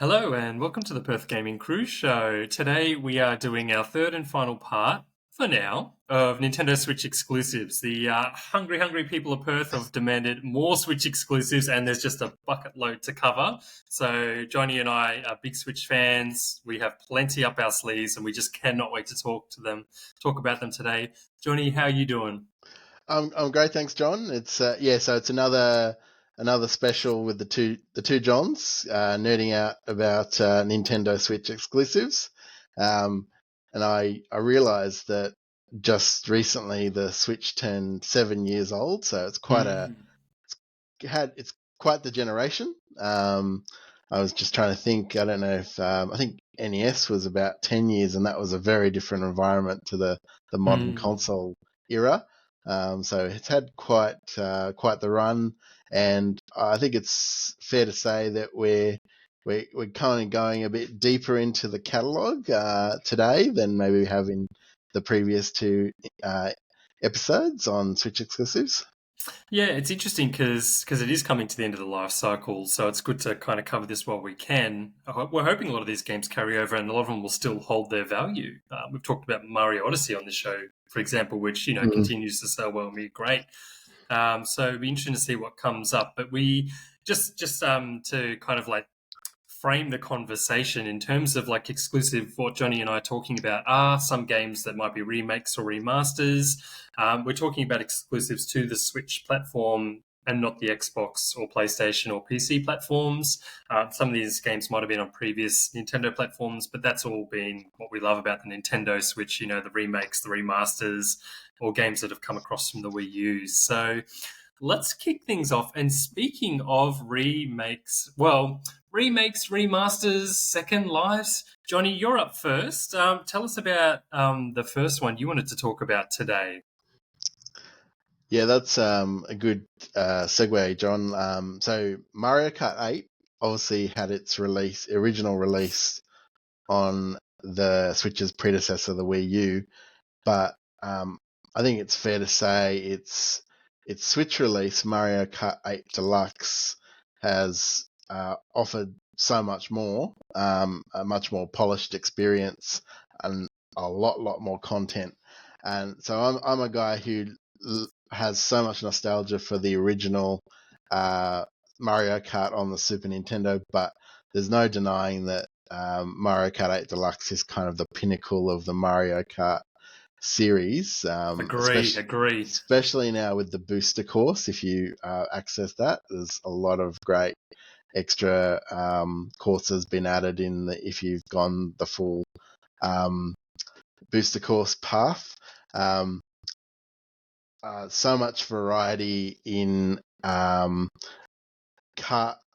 Hello and welcome to the Perth Gaming Crew show. Today we are doing our third and final part, for now, of Nintendo Switch exclusives. The hungry people of Perth have demanded more Switch exclusives and there's just a bucket load to cover. So Johnny and I are big Switch fans. We have plenty up our sleeves and we just cannot wait to talk about them today. Johnny, how are you doing? I'm great, thanks, John. So it's another special with the two Johns nerding out about Nintendo Switch exclusives. And I realised that just recently the Switch turned 7 years old, so it's it's quite the generation. I was just trying to think. I don't know if I think NES was about 10 years, and that was a very different environment to the modern console era. So it's had quite the run, and I think it's fair to say that we're kind of going a bit deeper into the catalog today than maybe we have in the previous two episodes on Switch exclusives. Yeah, it's interesting because it is coming to the end of the life cycle, so it's good to kind of cover this while we can. We're hoping a lot of these games carry over, and a lot of them will still hold their value. We've talked about Mario Odyssey on the show, for example, which continues to sell well and be great. So it'll be interesting to see what comes up. But we just to kind of like frame the conversation in terms of like exclusive, what Johnny and I are talking about are some games that might be remakes or remasters. We're talking about exclusives to the Switch platform and not the Xbox or PlayStation or PC platforms. Some of these games might have been on previous Nintendo platforms, but that's all been what we love about the Nintendo Switch, the remakes, the remasters, or games that have come across from the Wii U. So let's kick things off. And speaking of remakes, remasters, Second Lives. Johnny, you're up first. Tell us about the first one you wanted to talk about today. Yeah, that's a good segue, John. So Mario Kart 8 obviously had its original release on the Switch's predecessor, the Wii U, but I think it's fair to say its Switch release, Mario Kart 8 Deluxe, has offered so much more, a much more polished experience, and a lot more content. And so I'm a guy who has so much nostalgia for the original Mario Kart on the Super Nintendo, but there's no denying that Mario Kart 8 Deluxe is kind of the pinnacle of the Mario Kart series. Agree. Especially now with the booster course, if you access that, there's a lot of great extra courses been added if you've gone the full booster course path. So much variety in kart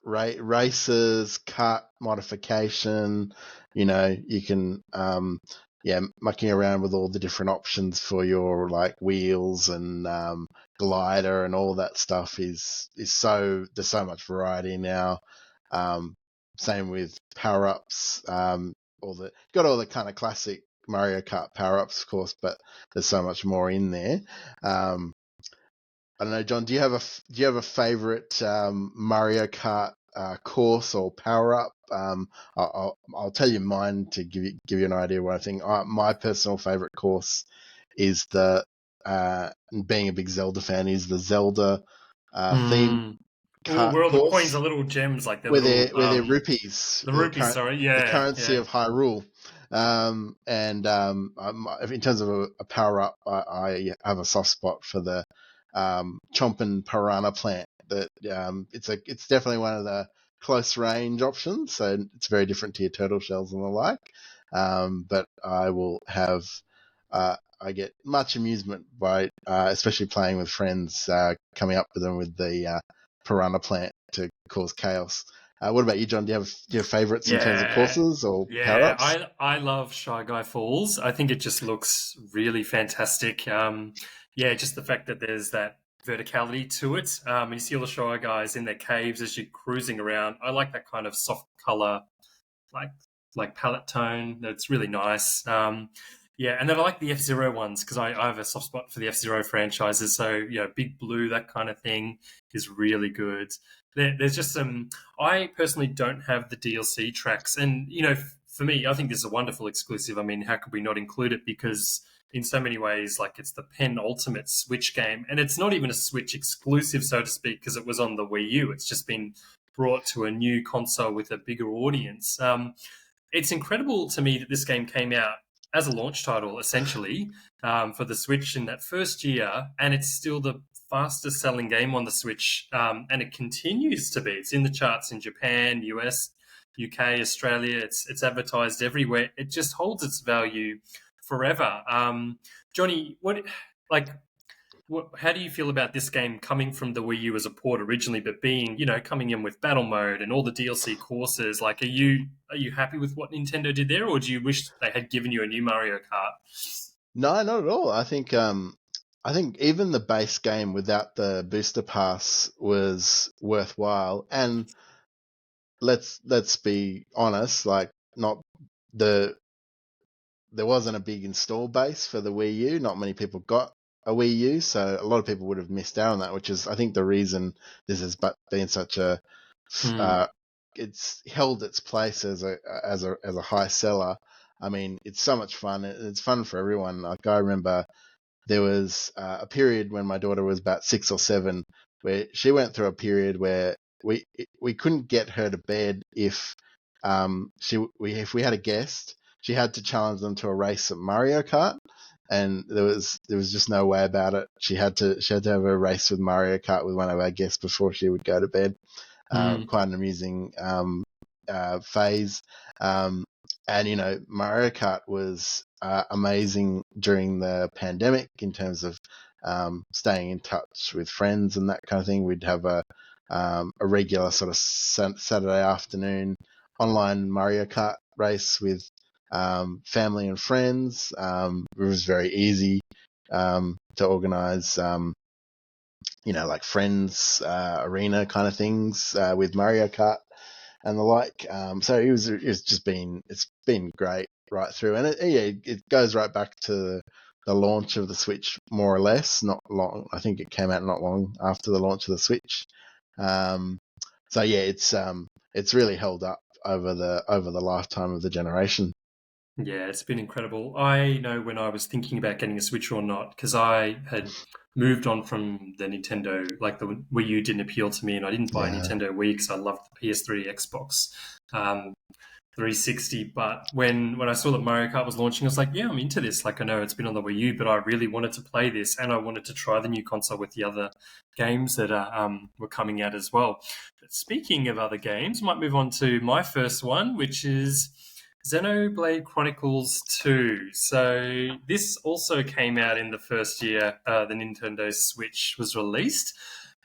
races, kart modification. You can mucking around with all the different options for your like wheels and glider and all that stuff is so there's so much variety now. Same with power ups. Got all the kind of classic Mario Kart power ups, of course, but there's so much more in there. I don't know, John. Do you have a favorite Mario Kart course or power up? I'll tell you mine to give you an idea what I think. My personal favorite course is being a big Zelda fan, is the Zelda theme kart Where all the course coins are little gems, like where they're rupees, the rupees. Sorry, the yeah, currency of Hyrule. In terms of a power up, I have a soft spot for the Chompin' Piranha plant. That it's definitely one of the close range options, so it's very different to your turtle shells and the like. But I get much amusement by especially playing with friends, coming up with them with the piranha plant to cause chaos. What about you, John? Do you have favourites in terms of courses or power-ups? I love Shy Guy Falls. I think it just looks really fantastic. Just the fact that there's that verticality to it. And you see all the Shy Guys in their caves as you're cruising around. I like that kind of soft color, like palette tone. That's really nice. And then I like the F-Zero ones because I have a soft spot for the F-Zero franchises. So, Big Blue, that kind of thing is really good. there's just some. I personally don't have the DLC tracks, and for me, I think this is a wonderful exclusive. I mean, how could we not include it? Because in so many ways, like it's the penultimate Switch game, and it's not even a Switch exclusive, so to speak, because it was on the Wii U. It's just been brought to a new console with a bigger audience. It's incredible to me that this game came out as a launch title, essentially, for the Switch in that first year, and it's still the fastest selling game on the Switch, and it continues to be. It's in the charts in Japan, US, UK, Australia. It's advertised everywhere. It just holds its value forever. Johnny, how do you feel about this game coming from the Wii U as a port originally, but being, coming in with battle mode and all the DLC courses? Like, are you happy with what Nintendo did there, or do you wish they had given you a new Mario Kart? No, not at all. I think even the base game without the booster pass was worthwhile. And let's be honest, like not there wasn't a big install base for the Wii U. Not many people got a Wii U, so a lot of people would have missed out on that, which is, I think, the reason this has been such a it's held its place as a high seller. I mean, it's so much fun. It's fun for everyone. Like, I remember there was a period when my daughter was about 6 or 7 where she went through a period where we couldn't get her to bed if we had a guest. She had to challenge them to a race at Mario Kart, and there was just no way about it. She had to have a race with Mario Kart with one of our guests before she would go to bed. Quite an amusing phase. And Mario Kart was amazing during the pandemic in terms of staying in touch with friends and that kind of thing. We'd have a regular sort of Saturday afternoon online Mario Kart race with family and friends. It was very easy to organize, like friends arena kind of things with Mario Kart and the like. So it's been great right through, and it goes right back to the launch of the Switch, more or less. Not long. I think it came out not long after the launch of the Switch. So yeah, it's really held up over the lifetime of the generation. Yeah, it's been incredible. I know when I was thinking about getting a Switch or not, because I had moved on from the Nintendo, like the Wii U didn't appeal to me, and I didn't buy a Nintendo Wii because I loved the PS3, Xbox 360. But when I saw that Mario Kart was launching, I was like, yeah, I'm into this. Like, I know it's been on the Wii U, but I really wanted to play this, and I wanted to try the new console with the other games that were coming out as well. But speaking of other games, I might move on to my first one, which is Xenoblade Chronicles 2. So this also came out in the first year the Nintendo Switch was released.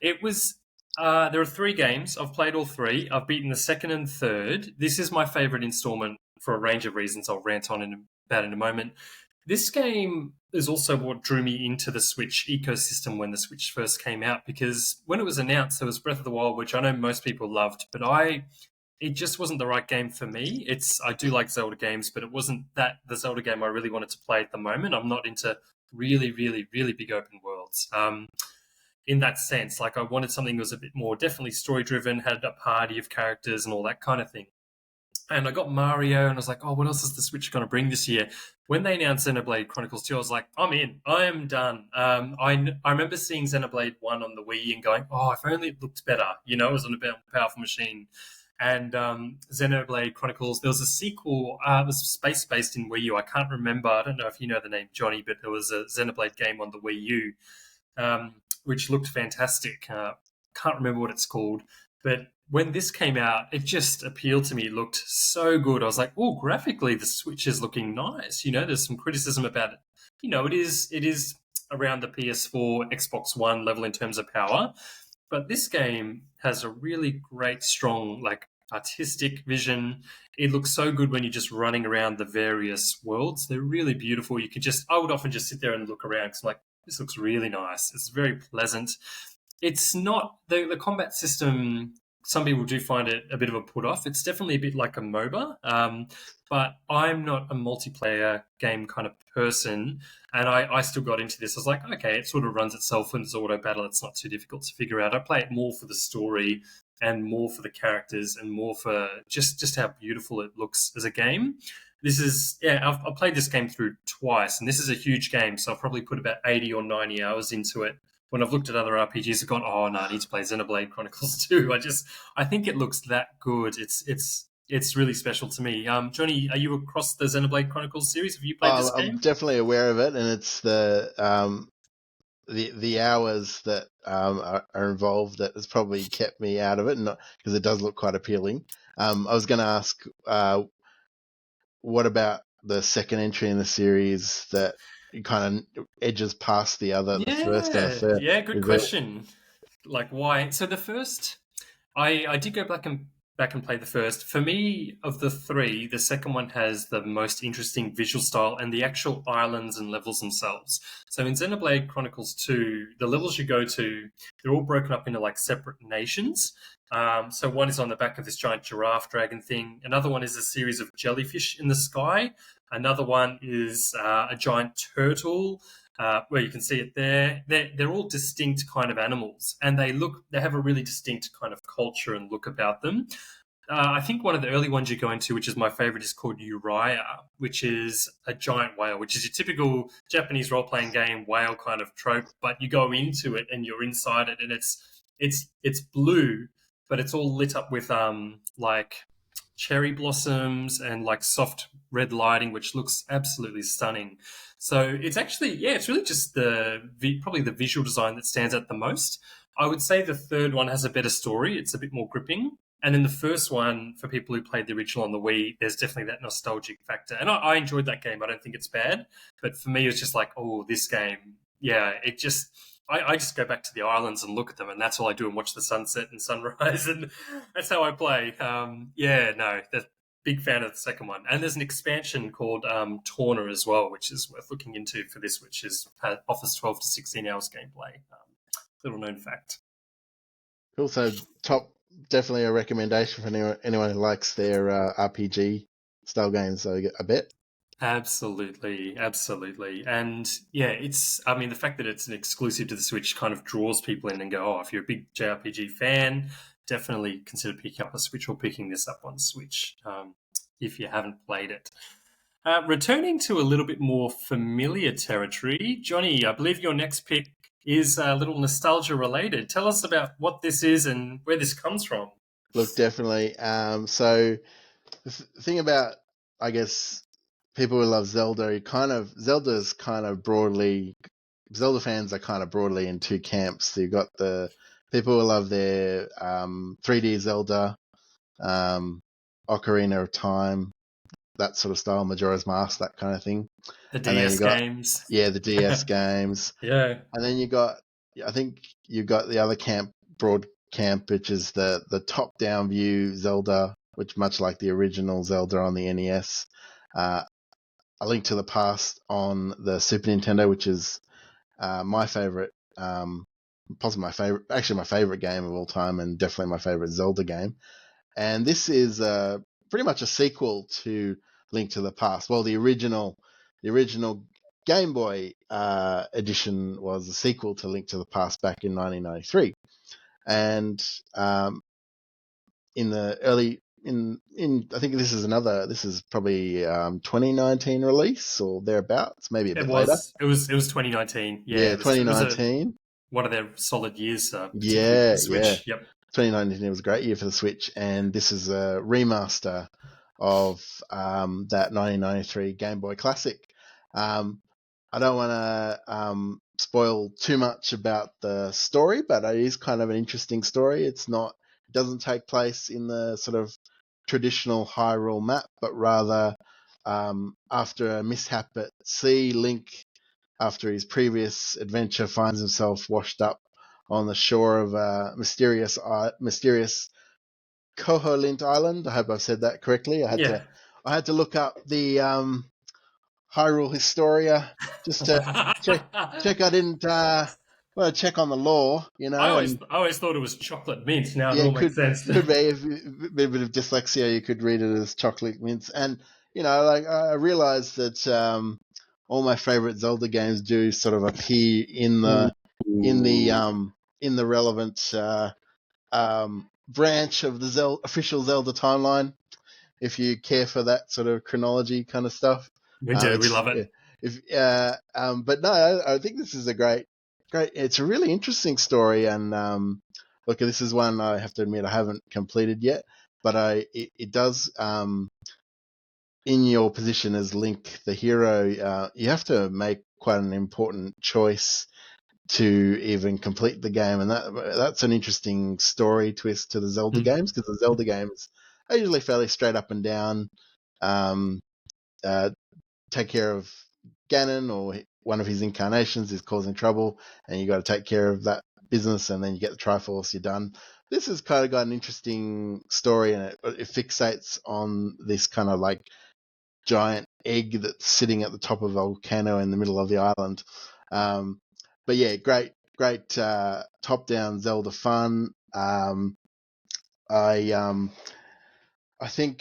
It was there are 3 games. I've played all 3. I've beaten the second and third. This is my favorite installment for a range of reasons I'll rant on about in a moment. This game is also what drew me into the Switch ecosystem when the Switch first came out, because when it was announced, there was Breath of the Wild, which I know most people loved, but it just wasn't the right game for me. I do like Zelda games, but it wasn't the Zelda game I really wanted to play at the moment. I'm not into really, really, really big open worlds. In that sense, like I wanted something that was a bit more definitely story driven, had a party of characters and all that kind of thing. And I got Mario, and I was like, oh, what else is the Switch going to bring this year? When they announced Xenoblade Chronicles 2, I was like, I'm in. I am done. I remember seeing Xenoblade 1 on the Wii and going, oh, if only it looked better. It was on a powerful machine. And Xenoblade Chronicles, there was a sequel, it was space-based in Wii U. I can't remember. I don't know if you know the name, Johnny, but there was a Xenoblade game on the Wii U, which looked fantastic. Can't remember what it's called. But when this came out, it just appealed to me. It looked so good. I was like, oh, graphically, the Switch is looking nice. There's some criticism about it. It is around the PS4, Xbox One level in terms of power. But this game has a really great, strong, artistic vision. It looks so good when you're just running around the various worlds. They're really beautiful. I would often just sit there and look around because I'm like, this looks really nice. It's very pleasant. It's not the combat system. Some people do find it a bit of a put off. It's definitely a bit like a MOBA, but I'm not a multiplayer game kind of person, and I still got into this. I was like, okay, it sort of runs itself and it's auto battle. It's not too difficult to figure out. I play it more for the story, and more for the characters and more for just how beautiful it looks as a game. This is, I've played this game through twice, and this is a huge game, so I've probably put about 80 or 90 hours into it. When I've looked at other RPGs, I've gone, oh no, I need to play Xenoblade Chronicles 2. I think it looks that good. It's really special to me. Johnny, are you across the Xenoblade Chronicles series? Have you played this I'm game? definitely aware of it, and it's the hours that are involved that has probably kept me out of it, because it does look quite appealing. I was going to ask, what about the second entry in the series that kind of edges past the first and the Yeah, third? yeah, good Is it question. Like why? So the first, I did go back and play the first. For me, of the three, the second one has the most interesting visual style and the actual islands and levels themselves. So in Xenoblade Chronicles 2, the levels you go to, they're all broken up into like separate nations. So one is on the back of this giant giraffe dragon thing. Another one is a series of jellyfish in the sky. Another one is a giant turtle where you can see it there. They're all distinct kind of animals, and they have a really distinct kind of culture and look about them. I think one of the early ones you go into, which is my favorite, is called Uriah, which is a giant whale, which is your typical Japanese role playing game whale kind of trope. But you go into it and you're inside it, and it's blue, but it's all lit up with like cherry blossoms and like soft red lighting, which looks absolutely stunning. So it's actually, yeah, it's really just probably the visual design that stands out the most. I would say the third one has a better story. It's a bit more gripping. And then the first one, for people who played the original on the Wii, there's definitely that nostalgic factor. And I enjoyed that game. I don't think it's bad. But for me, it's just like, oh, this game, yeah, I just go back to the islands and look at them, and that's all I do, and watch the sunset and sunrise, and that's how I play. Yeah, no, that's big fan of the second one. And there's an expansion called Torna as well, which is worth looking into for this, which offers 12 to 16 hours gameplay. Little known fact. also definitely a recommendation for anyone who likes their RPG style games? So I bet. Absolutely, absolutely. And yeah, I mean, the fact that it's an exclusive to the Switch kind of draws people in and go, oh, if you're a big JRPG fan, definitely consider picking up a Switch or picking this up on Switch if you haven't played it. Returning to a little bit more familiar territory, Johnny, I believe your next pick is a little nostalgia related. Tell us about what this is and where this comes from. Look, definitely. So the thing about, I guess, people who love Zelda, Zelda fans are kind of broadly in two camps. So you've got the people who love their 3D Zelda, Ocarina of Time, that sort of style, Majora's Mask, that kind of thing. The And then you DS got, games. yeah, the DS games. Yeah. And then I think you got the other camp, broad camp, which is the top-down view Zelda, which much like the original Zelda on the NES. A Link to the Past on the Super Nintendo, which is my favorite, possibly my favorite game of all time, and definitely my favorite Zelda game. And this is pretty much a sequel to Link to the Past. Well, the original Game Boy edition was a sequel to Link to the Past back in 1993, and in the early I think this is probably 2019 release or thereabouts, maybe a It bit later. was. It was 2019. Yeah, Yeah, it was 2019. one of their solid years, particularly for Yeah, the yeah. Switch. Yep. 2019 was a great year for the Switch, and this is a remaster of that 1993 Game Boy Classic. I don't want to spoil too much about the story, but it is kind of an interesting story. It doesn't take place in the sort of traditional Hyrule map, but rather after a mishap at sea, Link, after his previous adventure, finds himself washed up on the shore of a mysterious Koholint Island. I hope I've said that correctly. Yeah. I had to look up the Hyrule Historia just to check I didn't check on the lore, and I always thought it was chocolate mint. Now it yeah, all makes sense. could be if a bit of dyslexia, you could read it as chocolate mints. And like I realized that all my favorite Zelda games do sort of appear in the relevant branch of the official Zelda timeline. If you care for that sort of chronology kind of stuff, We do. We it's love it. but no, I think this is a great. It's a really interesting story, and look, this is one I have to admit I haven't completed yet, but it does. In your position as Link, the hero, you have to make quite an important choice to even complete the game, and that's an interesting story twist to the Zelda games, because the Zelda games are usually fairly straight up and down. Take care of Ganon, or one of his incarnations is causing trouble, and you got to take care of that business, and then you get the Triforce, you're done. This has kind of got an interesting story, and it fixates on this kind of like giant egg that's sitting at the top of a volcano in the middle of the island. But yeah, great top-down Zelda fun. I think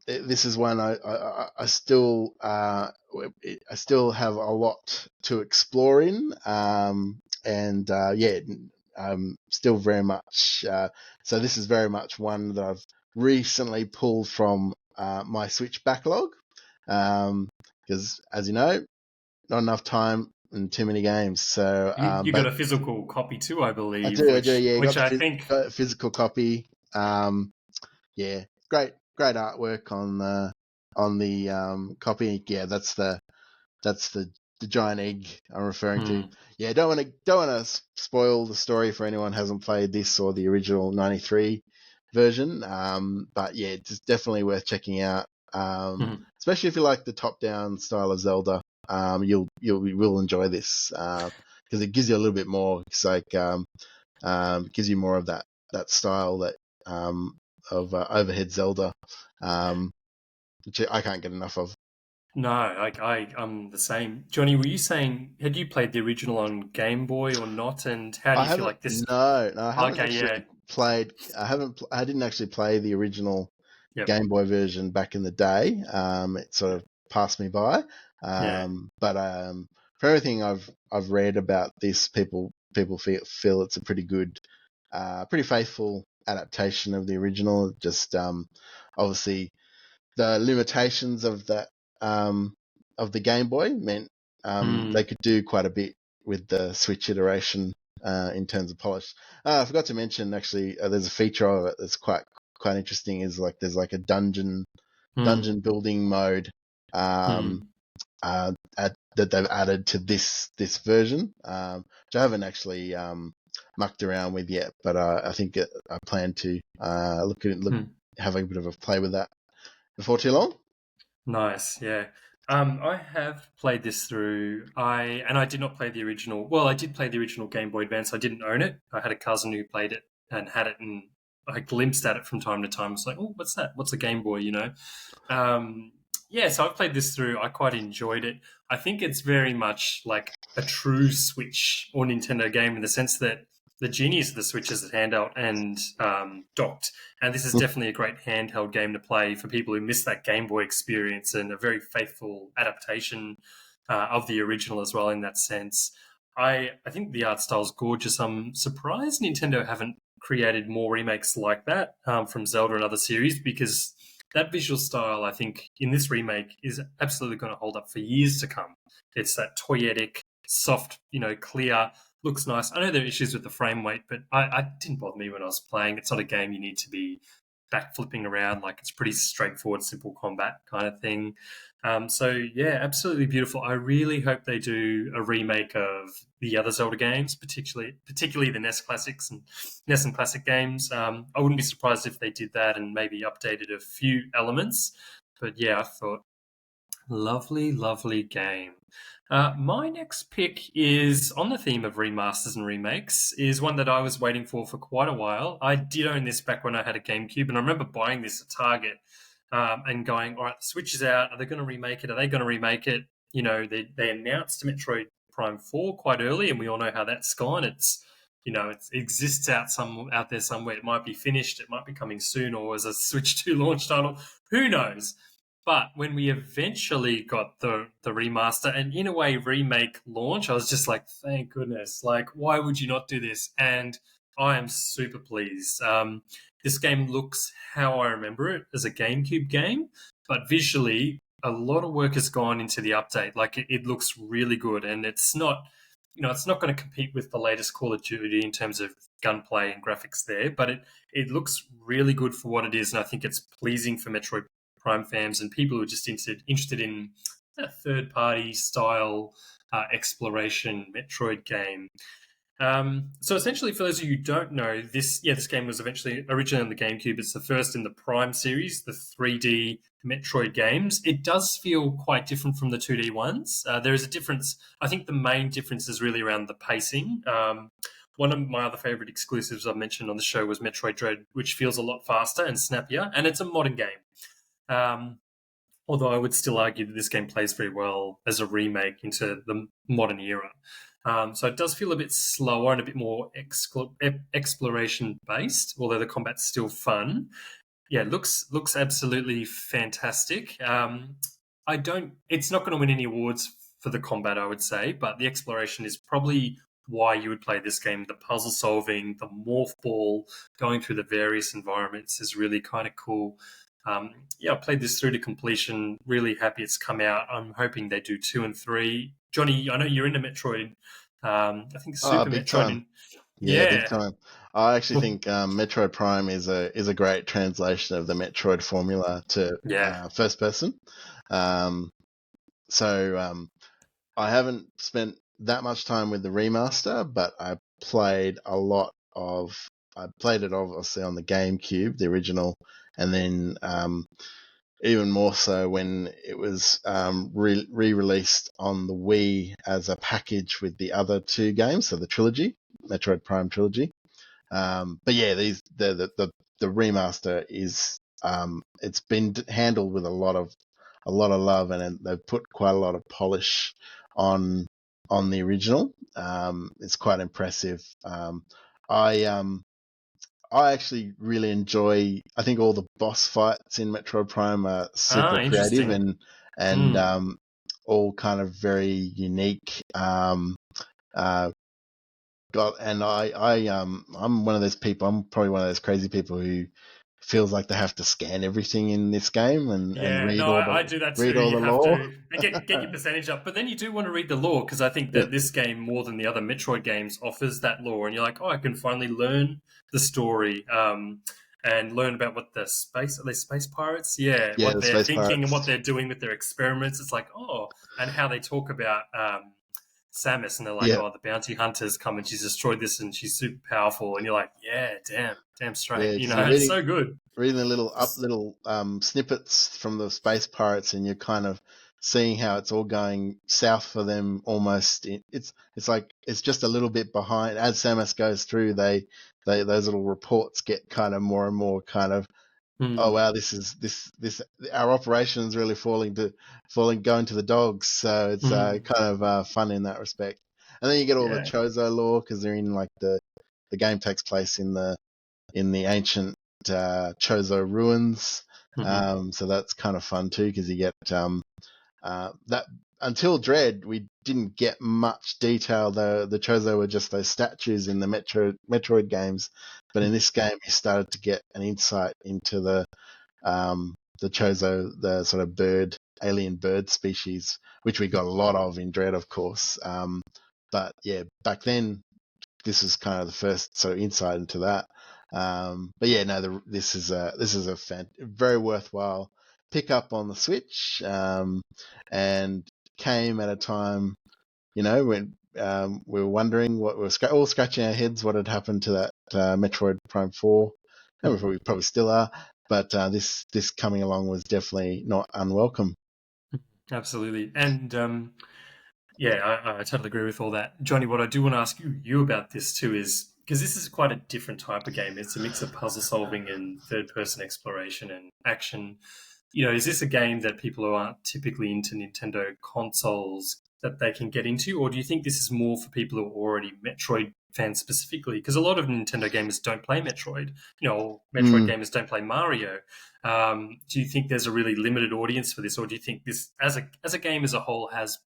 this is one I still have a lot to explore in, and still very much. So this is very much one that I've recently pulled from my Switch backlog, because as you know, not enough time and too many games. So, You got but a physical copy too, I I believe, do, yeah, which got I the think. physical copy. Yeah, great artwork on the copy. Yeah, that's the giant egg I'm referring to. Yeah, don't want to spoil the story for anyone who hasn't played this or the original '93 version. But yeah, it's definitely worth checking out. Especially if you like the top-down style of Zelda. You will enjoy this because it gives you a little bit more. It's like gives you more of that style that of overhead Zelda, which I can't get enough of. No, I'm the same. Johnny, were you saying, had you played the original on Game Boy or not? And how do I you feel haven't. like this? No, I haven't Okay, yeah, actually played. I didn't actually play the original yep, Game Boy version back in the day. It sort of passed me by. yeah. But for everything I've read about this, people feel it's a pretty good, pretty faithful adaptation of the original. Just obviously the limitations of the Game Boy meant they could do quite a bit with the Switch iteration in terms of polish. I forgot to mention actually, there's a feature of it that's quite interesting. Is like there's like a dungeon building mode that they've added to this version, which I haven't actually mucked around with yet, but I think I plan to have a bit of a play with that before too long. Nice, yeah. I have played this through. I did not play the original. Well, I did play the original Game Boy Advance. I didn't own it. I had a cousin who played it and had it, and I glimpsed at it from time to time. It's like, oh, what's that? What's a Game Boy? Yeah. So I've played this through. I quite enjoyed it. I think it's very much like a true Switch or Nintendo game in the sense that the genius of the Switch is handheld and docked. And this is definitely a great handheld game to play for people who miss that Game Boy experience, and a very faithful adaptation of the original as well in that sense. I think the art style is gorgeous. I'm surprised Nintendo haven't created more remakes like that from Zelda and other series, because that visual style, I think, in this remake is absolutely going to hold up for years to come. It's that toyetic, soft, clear, looks nice. I know there are issues with the frame rate, but I didn't bother me when I was playing. It's not a game you need to be backflipping around. Like, it's pretty straightforward, simple combat kind of thing. So yeah, absolutely beautiful. I really hope they do a remake of the other Zelda games, particularly the NES classics and NES and classic games. I wouldn't be surprised if they did that and maybe updated a few elements. But yeah, I thought lovely, lovely game. My next pick is on the theme of remasters and remakes, is one that I was waiting for quite a while. I did own this back when I had a GameCube, and I remember buying this at Target and going, all right, the Switch is out. Are they going to remake it? Are they going to remake it? They announced Metroid Prime 4 quite early, and we all know how that's gone. It exists out there somewhere. It might be finished. It might be coming soon, or as a Switch 2 launch title. Who knows? But when we eventually got the remaster and in a way remake launch, I was just like, thank goodness. Like, why would you not do this? And I am super pleased. This game looks how I remember it as a GameCube game, but visually, a lot of work has gone into the update. Like it looks really good, and it's not, it's not going to compete with the latest Call of Duty in terms of gunplay and graphics there, but it looks really good for what it is, and I think it's pleasing for Metroid Prime fans and people who are just interested in a third party style exploration Metroid game. So essentially, for those of you who don't know, this game was originally on the GameCube. It's the first in the Prime series, the 3D Metroid games. It does feel quite different from the 2D ones. There is a difference. I think the main difference is really around the pacing. One of my other favorite exclusives I've mentioned on the show was Metroid Dread, which feels a lot faster and snappier, and it's a modern game. Although I would still argue that this game plays very well as a remake into the modern era. So it does feel a bit slower and a bit more exploration based, although the combat's still fun. Yeah, looks absolutely fantastic. It's not going to win any awards for the combat, I would say, but the exploration is probably why you would play this game. The puzzle solving, the morph ball, going through the various environments is really kind of cool. I played this through to completion. Really happy it's come out. I'm hoping they do 2 and 3. Johnny, I know you're into Metroid. I think Super Big Metroid. time. Yeah, big Yeah. time. I actually think Metroid Prime is a great translation of the Metroid formula to Yeah. first person. So I haven't spent that much time with the remaster, but I played a lot of. I played it obviously on the GameCube, the original, and then even more so when it was re-released on the Wii as a package with the other two games, so the trilogy, Metroid Prime trilogy. But yeah, the remaster is it's been handled with a lot of love, and they've put quite a lot of polish on the original. It's quite impressive. I actually really enjoy. I think all the boss fights in Metroid Prime are super creative Interesting. and all kind of very unique. I'm one of those people. I'm probably one of those crazy people who feels like they have to scan everything in this game and Yeah, read no, all I do that too. read all You the have lore. to get your percentage up, but then you do want to read the lore because I think Yeah, that this game, more than the other Metroid games, offers that lore, and you're like, oh, I can finally learn the story, and learn about what are they space pirates? Yeah, yeah, what the they're space thinking and pirates. what they're doing with their experiments. It's like, oh, and how they talk about Samus, and they're like, Yeah, oh, the bounty hunters come and she's destroyed this, and she's super powerful, and you're like, yeah, damn straight, yeah, because you're it's so good. reading the little snippets from the space pirates, and you're kind of seeing how it's all going south for them. Almost, it's like it's just a little bit behind. As Samus goes through, they those little reports get kind of more and more kind of, oh Mm, wow, this our operation is really going to the dogs. So it's mm, kind of fun in that respect. And then you get all the yeah. Chozo lore because they're in like the game takes place in the ancient Chozo ruins. Mhm. So that's kind of fun too because you get that until Dread we didn't get much detail. The Chozo were just those statues in the Metroid games, but in this game you started to get an insight into the Chozo, the sort of alien bird species, which we got a lot of in Dread, of course. But yeah, back then this is kind of the first sort of insight into that. But yeah, no, this is a very worthwhile pick up on the Switch, and came at a time, when we were wondering what we were all scratching our heads what had happened to that Metroid Prime 4, and we probably still are. But this coming along was definitely not unwelcome. Absolutely. And yeah, I totally agree with all that. Johnny, what I do want to ask you about this too is because this is quite a different type of game. It's a mix of puzzle solving and third person exploration and action. Is this a game that people who aren't typically into Nintendo consoles that they can get into, or do you think this is more for people who are already Metroid fans specifically? Because a lot of Nintendo gamers don't play Metroid, or Metroid Mm. gamers don't play Mario. Do you think there's a really limited audience for this, or do you think this, as a game as a whole, has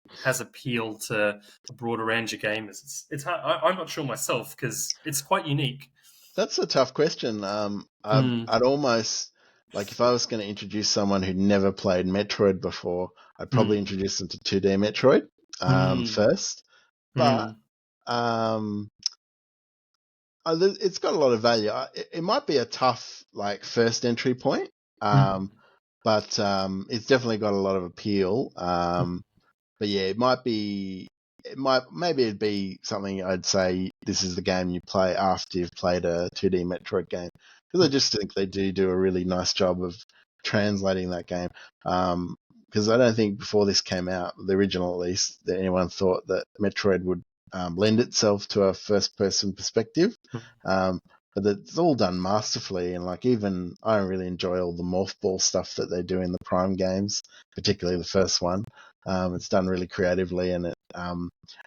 appeal to a broader range of gamers? It's hard, I'm not sure myself because it's quite unique. That's a tough question. Mm, I'd almost like if I was going to introduce someone who'd never played Metroid before, I'd probably mm, introduce them to 2D Metroid mm, first. But mm, um, it's got a lot of value. It might be a tough like first entry point, mm, but it's definitely got a lot of appeal. But yeah, maybe it'd be something I'd say this is the game you play after you've played a 2D Metroid game, because I just think they do a really nice job of translating that game. Because I don't think before this came out, the original at least, that anyone thought that Metroid would lend itself to a first-person perspective. Um, but it's all done masterfully, and like even I really enjoy all the morph ball stuff that they do in the Prime games, particularly the first one. It's done really creatively, and it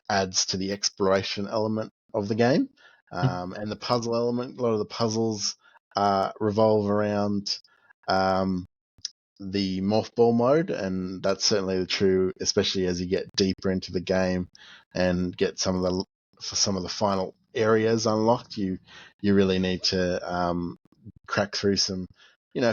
adds to the exploration element of the game, and the puzzle element. A lot of the puzzles revolve around um, the morph ball mode, and that's certainly true, especially as you get deeper into the game and get some of the final areas unlocked. You really need to crack through some,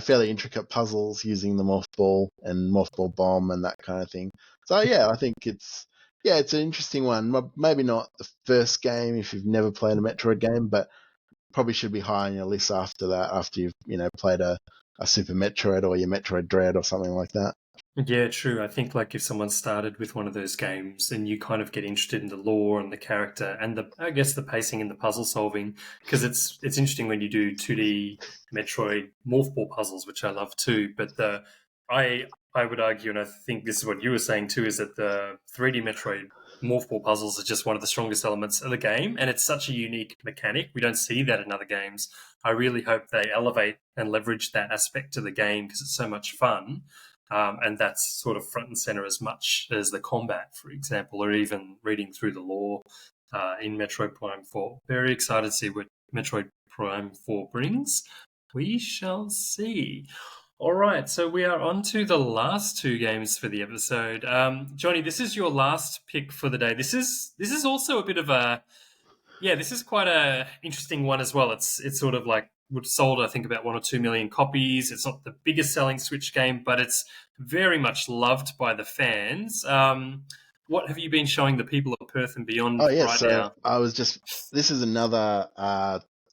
fairly intricate puzzles using the morph ball and morph ball bomb and that kind of thing. So yeah, I think it's an interesting one. Maybe not the first game if you've never played a Metroid game, but probably should be high on your list after that, after you've played a Super Metroid or your Metroid Dread or something like that. Yeah, true. I think like if someone started with one of those games and you kind of get interested in the lore and the character and I guess the pacing and the puzzle solving, because it's interesting when you do 2D Metroid morph ball puzzles, which I love too. But I would argue, and I think this is what you were saying too, is that the 3D Metroid morph ball puzzles are just one of the strongest elements of the game, and it's such a unique mechanic. We don't see that in other games. I really hope they elevate and leverage that aspect to the game because it's so much fun. And that's sort of front and center as much as the combat, for example, or even reading through the lore in Metroid Prime 4. Very excited to see what Metroid Prime 4 brings. We shall see. All right, so we are on to the last two games for the episode. Johnny, this is your last pick for the day. This is also a bit of a this is quite a interesting one as well. It's sort of like would sold I think about 1 or 2 million copies. It's not the biggest selling Switch game, but it's very much loved by the fans. What have you been showing the people of Perth and Oh beyond yeah, right so now? this is another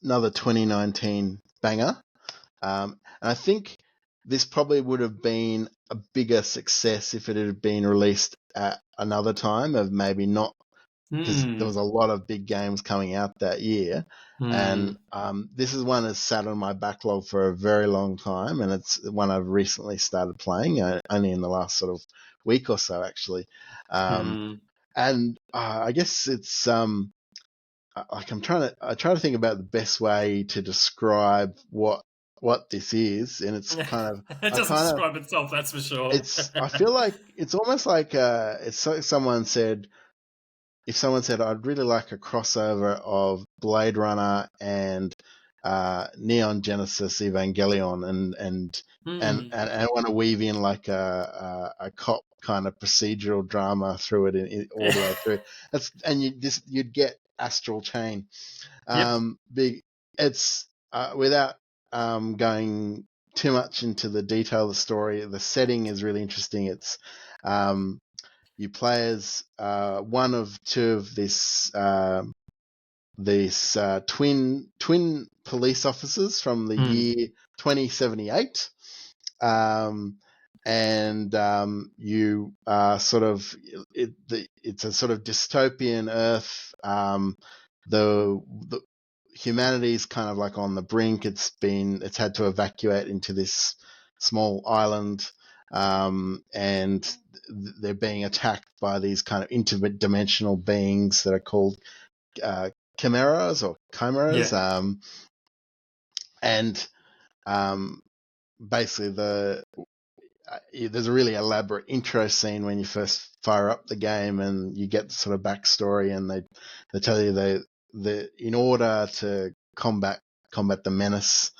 2019 banger. And I think this probably would have been a bigger success if it had been released at another time, of maybe not, because there was Hmm. a lot of big games coming out that year. And Hmm. this is one that's sat on my backlog for a very long time, and it's one I've recently started playing, only in the last sort of week or so, actually. Um, Hmm. and I guess it's like I try to think about the best way to describe what this is, and it's kind of It I doesn't kind of describe itself, that's for sure. I feel like it's almost like it's like someone said, if someone said I'd really like a crossover of Blade Runner and Neon Genesis Evangelion, Hmm. and I want to weave in like a cop kind of procedural drama through it, all the way through. You'd get Astral Chain. Yep. Big. It's without going too much into the detail of the story. The setting is really interesting. It's um, you play as one of two of these twin police officers from the Hmm. year 2078. Um, and you are sort of it's a sort of dystopian Earth. The humanity's kind of like on the brink. It's had to evacuate into this small island, and they're being attacked by these kind of interdimensional beings that are called uh, chimeras. Yeah. And basically there's a really elaborate intro scene when you first fire up the game, and you get the sort of backstory, and they tell you they in order to combat the menace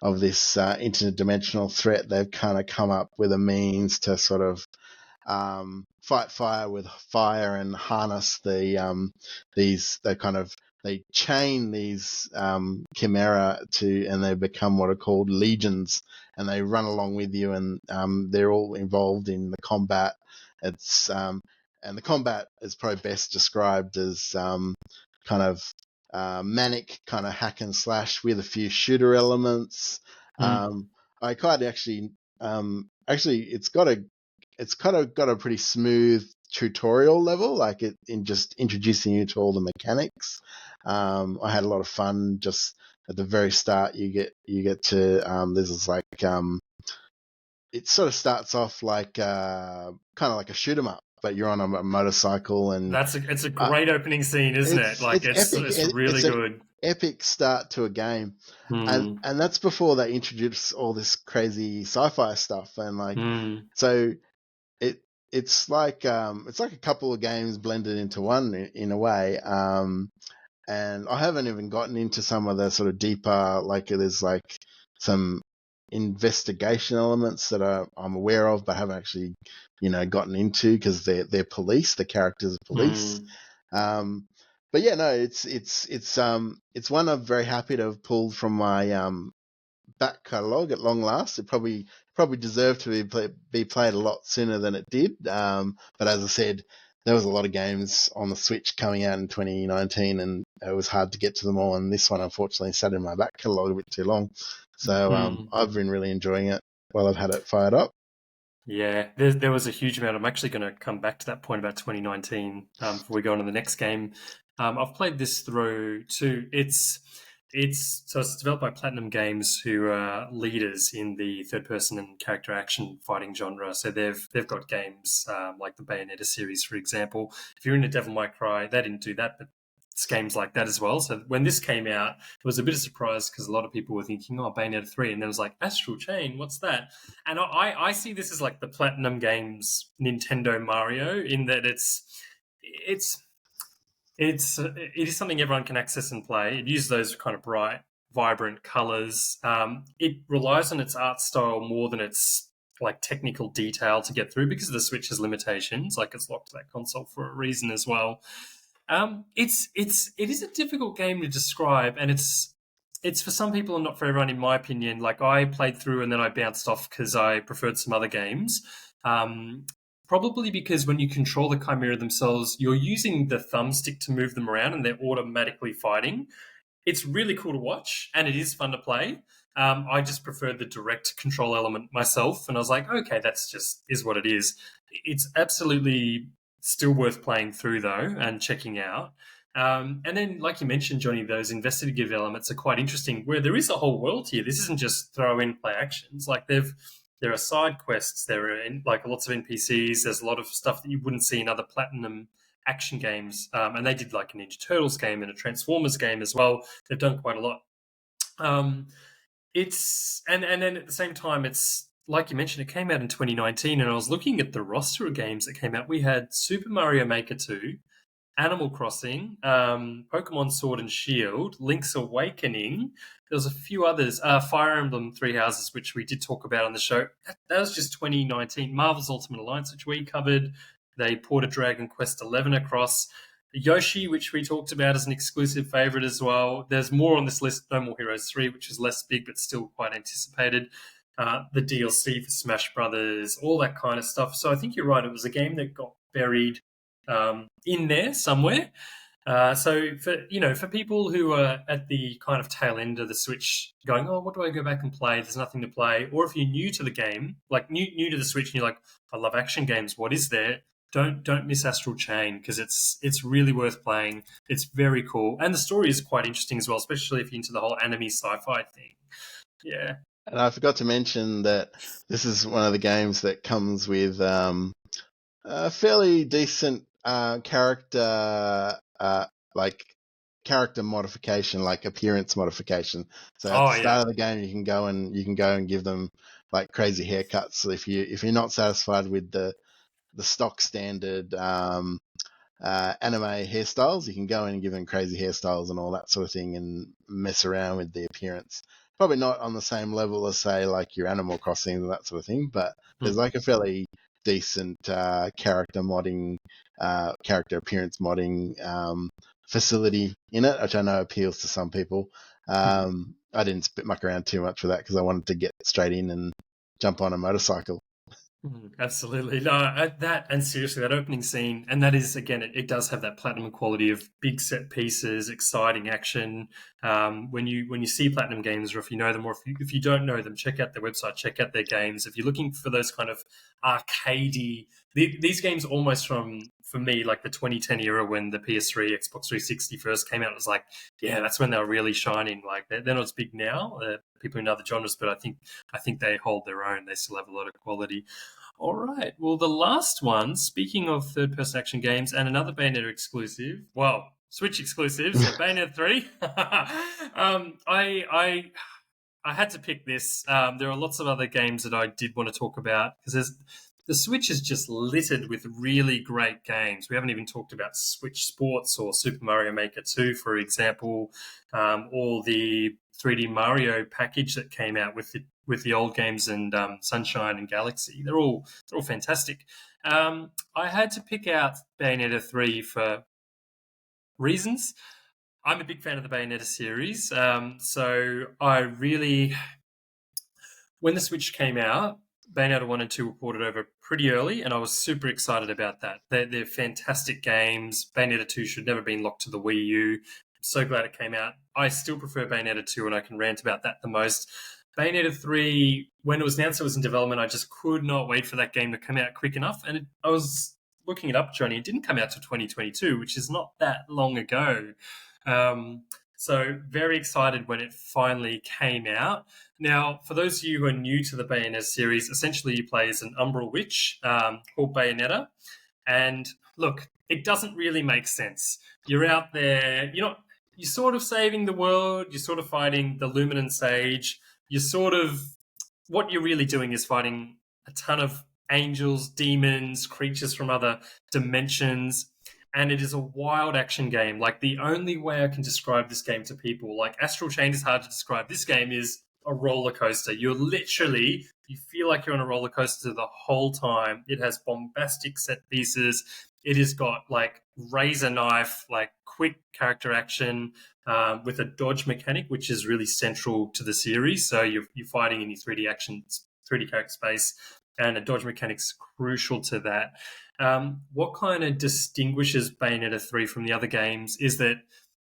of this interdimensional threat, they've kind of come up with a means to sort of fight fire with fire and harness the kind of they chain these chimera and they become what are called legions, and they run along with you, and they're all involved in the combat. It's and the combat is probably best described as kind of manic kind of hack and slash with a few shooter elements. I quite actually it's kind of got a pretty smooth tutorial level, like it in just introducing you to all the mechanics. I had a lot of fun just at the very start. You get to this is like it sort of starts off like kind of like a shoot 'em up, but you're on a motorcycle, and it's a great opening scene, isn't it? Like it's epic. it's really It's an good. epic start to a game, and that's before they introduce all this crazy sci-fi stuff, and like so it it's like a couple of games blended into one in a way. And I haven't even gotten into some of the sort of deeper, like there's like some investigation elements that I'm aware of, but haven't actually, gotten into because they're police. The characters are police. But yeah, no, it's one I'm very happy to have pulled from my back catalogue at long last. It probably deserved to be played a lot sooner than it did. But as I said, there was a lot of games on the Switch coming out in 2019, and it was hard to get to them all. And this one, unfortunately, sat in my back catalogue a bit too long. So I've been really enjoying it while I've had it fired up. Yeah, there was a huge amount. I'm actually going to come back to that point about 2019 before we go on to the next game. I've played this through too. It's developed by Platinum Games, who are leaders in the third-person and character action fighting genre. So they've got games like the Bayonetta series, for example. If you're into Devil May Cry, they didn't do that, but it's games like that as well. So when this came out, it was a bit of a surprise because a lot of people were thinking, "Oh, Bayonetta 3," and then it was like, "Astral Chain, what's that?" And I see this as like the Platinum Games Nintendo Mario, in that it is something everyone can access and play. It uses those kind of bright, vibrant colors. It relies on its art style more than its like technical detail to get through because of the Switch's limitations. Like it's locked to that console for a reason as well. It is a difficult game to describe, and it's for some people and not for everyone, in my opinion. Like I played through and then I bounced off because I preferred some other games. Probably because when you control the Chimera themselves, you're using the thumbstick to move them around and they're automatically fighting. It's really cool to watch and it is fun to play. I just prefer the direct control element myself, and I was like, okay, that's just is what it is. It's absolutely still worth playing through though and checking out. And then, like you mentioned, Johnny, those investigative elements are quite interesting, where there is a whole world here. This isn't just throw in play actions. Like there are side quests, there are like lots of NPCs. There's a lot of stuff that you wouldn't see in other Platinum action games, and they did like a Ninja Turtles game and a Transformers game as well. They've done quite a lot. It's and then at the same time, it's like you mentioned, it came out in 2019, and I was looking at the roster of games that came out. We had Super Mario Maker 2, Animal Crossing, Pokemon Sword and Shield, Link's Awakening. There was a few others, Fire Emblem Three Houses, which we did talk about on the show. That was just 2019. Marvel's Ultimate Alliance, which we covered. They ported Dragon Quest XI across. Yoshi, which we talked about as an exclusive favorite as well. There's more on this list. No More Heroes 3, which is less big but still quite anticipated. The DLC for Smash Brothers, all that kind of stuff. So I think you're right. It was a game that got buried in there somewhere. So for people who are at the kind of tail end of the Switch going, oh, what do I go back and play? There's nothing to play. Or if you're new to the game, like new to the Switch, and you're like, I love action games. What is there? Don't miss Astral Chain, because it's really worth playing. It's very cool, and the story is quite interesting as well, especially if you're into the whole anime sci-fi thing. Yeah. And I forgot to mention that this is one of the games that comes with a fairly decent character modification, like appearance modification. So at the start of the game, you can go and give them like crazy haircuts. So if you're not satisfied with the stock standard anime hairstyles, you can go in and give them crazy hairstyles and all that sort of thing and mess around with the appearance. Probably not on the same level as, say, like your Animal Crossing and that sort of thing, but there's like a fairly decent character appearance modding facility in it, which I know appeals to some people. I didn't muck around too much with that because I wanted to get straight in and jump on a motorcycle. Absolutely. No, that, and seriously, that opening scene, and that is, again, it does have that platinum quality of big set pieces, exciting action. When you see platinum games, or if you know them, or if you don't know them, check out their website, check out their games. If you're looking for those kind of arcadey, these games almost for me, like the 2010 era when the PS3, Xbox 360 first came out, it was like, yeah, that's when they were really shining. Like they're not as big now, people in other genres, but I think they hold their own. They still have a lot of quality. All right. Well, the last one, speaking of third-person action games and another Bayonetta exclusive, well, Switch exclusive, so Bayonetta 3. I had to pick this. There are lots of other games that I did want to talk about because the Switch is just littered with really great games. We haven't even talked about Switch Sports or Super Mario Maker 2, for example, or the 3D Mario package that came out with the old games and Sunshine and Galaxy. They're all fantastic. I had to pick out Bayonetta 3 for reasons. I'm a big fan of the Bayonetta series, so I really, when the Switch came out, Bayonetta 1 and 2 were ported over pretty early, and I was super excited about that. They're fantastic games. Bayonetta 2 should never have been locked to the Wii U. I'm so glad it came out. I still prefer Bayonetta 2, and I can rant about that the most. Bayonetta 3, when it was announced it was in development, I just could not wait for that game to come out quick enough. And I was looking it up, Johnny. It didn't come out till 2022, which is not that long ago. So very excited when it finally came out. Now, for those of you who are new to the Bayonetta series, essentially you play as an Umbral Witch called Bayonetta. And look, it doesn't really make sense. You're out there, you're sort of saving the world, you're sort of fighting the Luminant Sage, what you're really doing is fighting a ton of angels, demons, creatures from other dimensions, and it is a wild action game. Like, the only way I can describe this game to people, like Astral Chain is hard to describe, this game is a roller coaster. You feel like you're on a roller coaster the whole time. It has bombastic set pieces. It has got like razor knife, like quick character action with a dodge mechanic, which is really central to the series. So you're fighting in your 3D character space, and a dodge mechanic's crucial to that. What kind of distinguishes Bayonetta 3 from the other games is that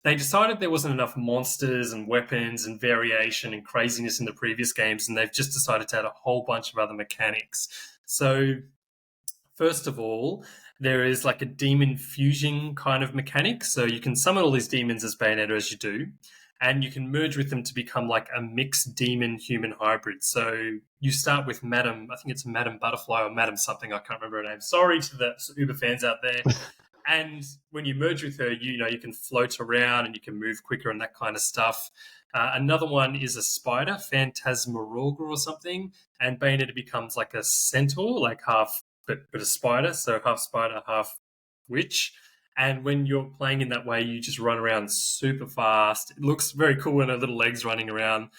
they decided there wasn't enough monsters and weapons and variation and craziness in the previous games, and they've just decided to add a whole bunch of other mechanics. So, first of all, there is like a demon fusion kind of mechanic. So you can summon all these demons as Bayonetta as you do, and you can merge with them to become like a mixed demon-human hybrid. So you start with Madam, I think it's Madam Butterfly or Madam something, I can't remember her name. Sorry to the Uber fans out there. And when you merge with her, you can float around and you can move quicker and that kind of stuff. Another one is a spider, Phantasmagoria or something, and Bayonetta becomes like a centaur, like half, but a spider, so half spider, half witch. And when you're playing in that way, you just run around super fast. It looks very cool when her little legs running around.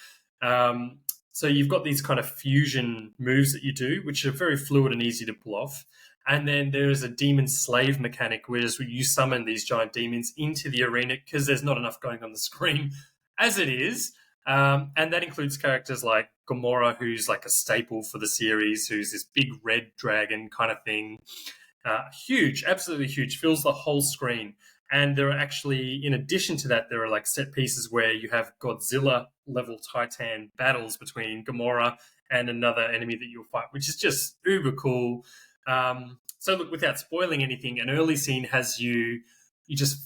So you've got these kind of fusion moves that you do, which are very fluid and easy to pull off. And then there is a demon slave mechanic, whereas you summon these giant demons into the arena because there's not enough going on the screen as it is. And that includes characters like Gamora, who's like a staple for the series, who's this big red dragon kind of thing. Huge, absolutely huge, fills the whole screen. And there are actually, in addition to that, there are like set pieces where you have Godzilla-level Titan battles between Gamora and another enemy that you'll fight, which is just uber cool. So look, without spoiling anything, an early scene has you're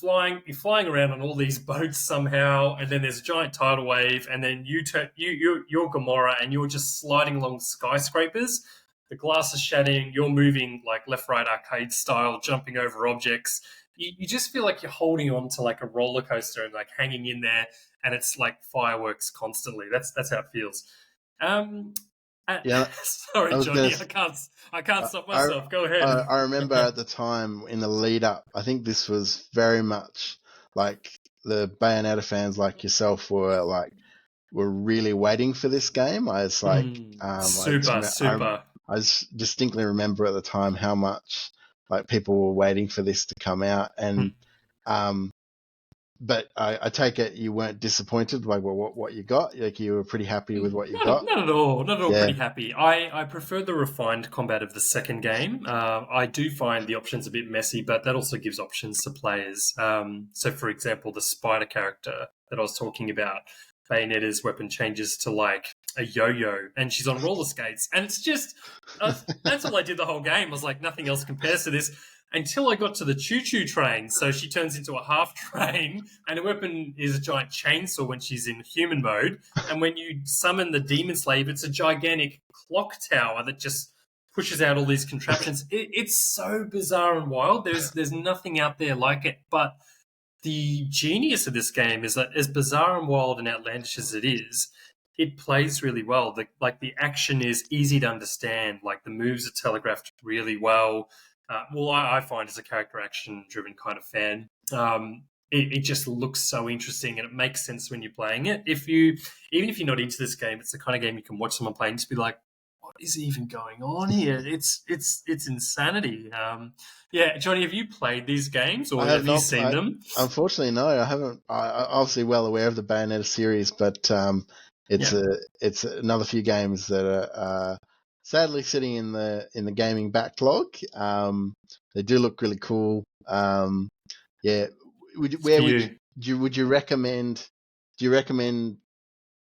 flying around on all these boats somehow, and then there's a giant tidal wave, and then you're Gamora, and you're just sliding along skyscrapers. The glass is shattering, you're moving like left, right, arcade style, jumping over objects. You just feel like you're holding on to like a roller coaster and like hanging in there, and it's like fireworks constantly. That's how it feels. Yeah, sorry, Johnny, I can't stop myself. Go ahead. I remember at the time in the lead up, I think this was very much like the Bayonetta fans like yourself were really waiting for this game. I was like, super. I distinctly remember at the time how much like people were waiting for this to come out, and but I take it you weren't disappointed by what you got. Like you were pretty happy with what you got. Not at all. Not at all. Yeah. Pretty happy. I prefer the refined combat of the second game. I do find the options a bit messy, but that also gives options to players. So, for example, the spider character that I was talking about, Bayonetta's weapon changes to like a yo-yo, and she's on roller skates, and it's just that's all I did the whole game. I was like, nothing else compares to this. Until I got to the choo-choo train, so she turns into a half train, and her weapon is a giant chainsaw when she's in human mode. And when you summon the demon slave, it's a gigantic clock tower that just pushes out all these contraptions. It's so bizarre and wild. There's nothing out there like it. But the genius of this game is that, as bizarre and wild and outlandish as it is, it plays really well. The action is easy to understand. Like the moves are telegraphed really well. I find as a character action driven kind of fan, it just looks so interesting and it makes sense when you're playing it. Even if you're not into this game, it's the kind of game you can watch someone play and just be like, what is even going on here? It's insanity. Yeah, Johnny, have you played these games or I have have you not. seen them? Unfortunately, no, I haven't. I'm obviously well aware of the Bayonetta series, but Yeah. it's another few games that are sadly sitting in the gaming backlog. They do look really cool. Yeah, It's for you. would you recommend? Do you recommend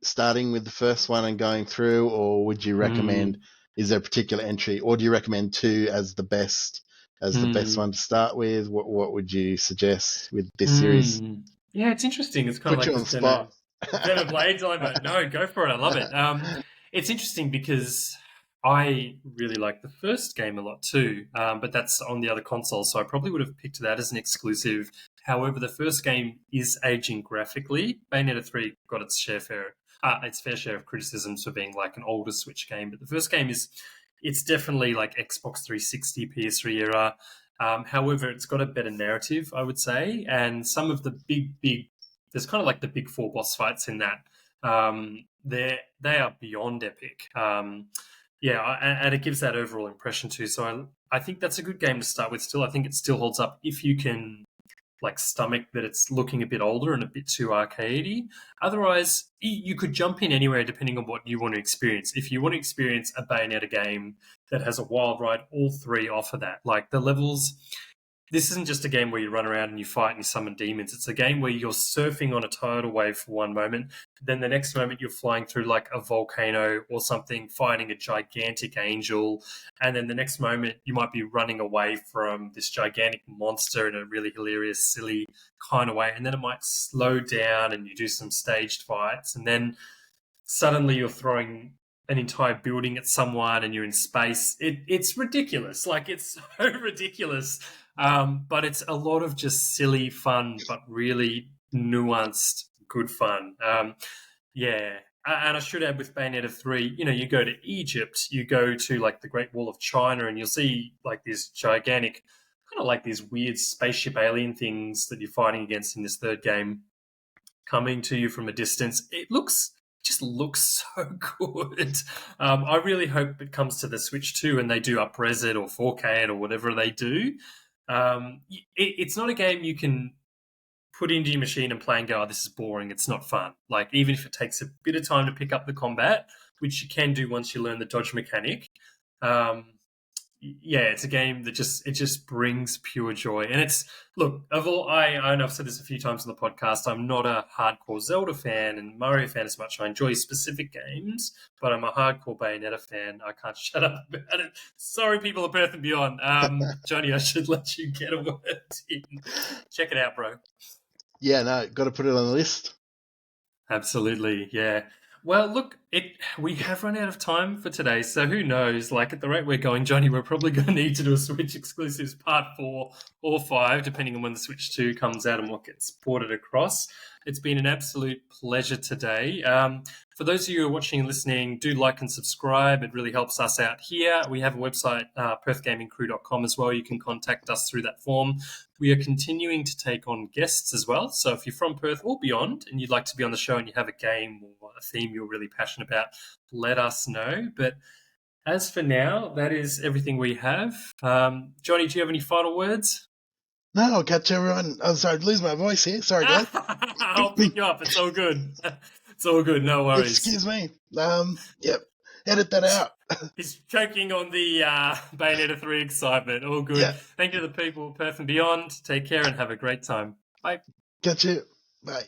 starting with the first one and going through, or would you recommend? Mm. Is there a particular entry, or do you recommend two as the best? As the best Mm. one to start with, what would you suggest with this series? Mm. Yeah, it's interesting. It's kind of Put like you the on the spot. Xenoblade dilemma. No, go for it. I love it. It's interesting because I really like the first game a lot too, but that's on the other console, so I probably would have picked that as an exclusive. However, the first game is aging graphically. Bayonetta 3 got its fair share of criticisms for being like an older Switch game, but the first game it's definitely like Xbox 360, PS3 era. However, it's got a better narrative, I would say, and some of the there's kind of like the big four boss fights in that. They are beyond epic. And it gives that overall impression too. So I think that's a good game to start with. Still, I think it still holds up if you can like stomach that it's looking a bit older and a bit too arcadey. Otherwise, you could jump in anywhere depending on what you want to experience. If you want to experience a Bayonetta game that has a wild ride, all three offer that. Like the levels, this isn't just a game where you run around and you fight and you summon demons. It's a game where you're surfing on a tidal wave for one moment, then the next moment you're flying through like a volcano or something, fighting a gigantic angel, and then the next moment you might be running away from this gigantic monster in a really hilarious, silly kind of way, and then it might slow down and you do some staged fights, and then suddenly you're throwing an entire building at someone and you're in space. It's ridiculous. Like, it's so ridiculous. But it's a lot of just silly fun, but really nuanced, good fun. Yeah. And I should add with Bayonetta 3, you go to Egypt, you go to like the Great Wall of China, and you'll see like these gigantic, kind of like these weird spaceship alien things that you're fighting against in this third game coming to you from a distance. Just looks so good. I really hope it comes to the Switch too, and they do up-res it or 4K it or whatever they do. It's not a game you can put into your machine and play and go, oh, this is boring. It's not fun. Like, even if it takes a bit of time to pick up the combat, which you can do once you learn the dodge mechanic, um, yeah, it's a game that just brings pure joy. And it's look, I know I've said this a few times on the podcast. I'm not a hardcore Zelda fan and Mario fan as much. I enjoy specific games, but I'm a hardcore Bayonetta fan. I can't shut up about it. Sorry, people of Perth and beyond. Johnny, I should let you get a word in. Check it out, bro. Yeah, no, got to put it on the list. Absolutely, yeah. Well, look, we have run out of time for today, so who knows? Like, at the rate we're going, Johnny, we're probably going to need to do a Switch exclusives part 4 or 5, depending on when the Switch 2 comes out and what gets ported across. It's been an absolute pleasure today. For those of you who are watching and listening, do like and subscribe. It really helps us out here. We have a website, perthgamingcrew.com as well. You can contact us through that form. We are continuing to take on guests as well. So if you're from Perth or beyond and you'd like to be on the show and you have a game or a theme you're really passionate about, let us know. But as for now, that is everything we have. Johnny, do you have any final words? No, I'll catch everyone. I'm sorry to lose my voice here. Sorry, guys. I'll pick you up. It's all good. It's all good. No worries. Excuse me. Yep. Edit that out. He's choking on the Bayonetta 3 excitement. All good. Yeah. Thank you to the people of Perth and beyond. Take care and have a great time. Bye. Catch you. Bye.